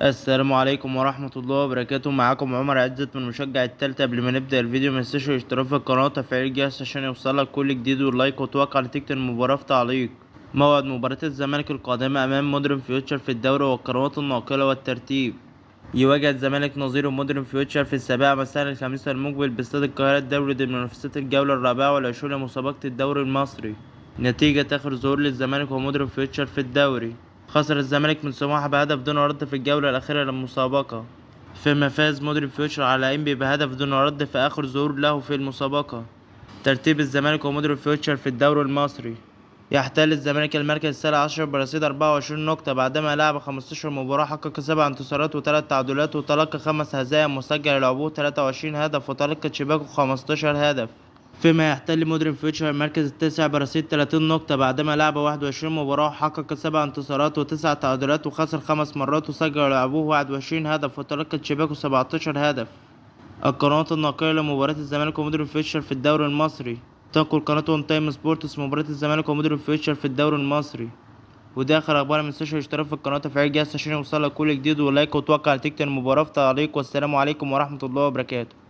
السلام عليكم ورحمة الله وبركاته. معاكم عمر عزت من مشجع التالتة. قبل ما نبدأ الفيديو متنساش الاشتراك في القناة وتفعيل الجرس عشان يوصلك كل جديد، واللايك وتوقع نتيجة المباراة في تعليق. موعد مباراة الزمالك القادمة أمام مودرن فيوتشر في الدوري والقنوات الناقلة والترتيب. يواجه الزمالك نظيره مودرن فيوتشر في 7 مساء الخميس المقبل باستاد القاهرة الدولي ضمن منافسات الجولة الرابعة والعشرين لمسابقة الدوري المصري. نتيجة آخر ظهور للزمالك ومودرن فيوتشر في الدوري، خسر الزمالك من سموحة بهدف دون رد في الجولة الأخيرة للمسابقة، فيما فاز مودرن فيوتشر على إنبي بهدف دون رد في آخر ظهور له في المسابقة. ترتيب الزمالك ومودرن فيوتشر في الدوري المصري: يحتل الزمالك المركز السابع عشر برصيد 24 نقطة بعدما لعب 15 مباراة، حقق 7 انتصارات و3 تعادلات وتلقى 5 هزائم، وسجل لعبه 23 هدف وتلقى شباكه 15 هدف. فيما يحتل مودرن فيوتشر المركز التاسع برصيد 30 نقطة بعدما لعب 21 مباراة وحقق 7 انتصارات و9 تعادلات وخسر 5 مرات، وسجل لعبه 21 هدف وتلقى شباكه 17 هدف. القنوات الناقلة لمباراة الزمالك ومودرن فيوتشر في الدوري المصري: تنقل قناة اون تايم سبورتس مباراة الزمالك ومودرن فيوتشر في الدوري المصري. وده آخر أخبار. متنساش الاشتراك في القناة وتفعيل الجرس عشان يوصلك كل جديد، ولايك وتوقع نتيجة المباراة في تعليق. والسلام عليكم ورحمة الله وبركاته.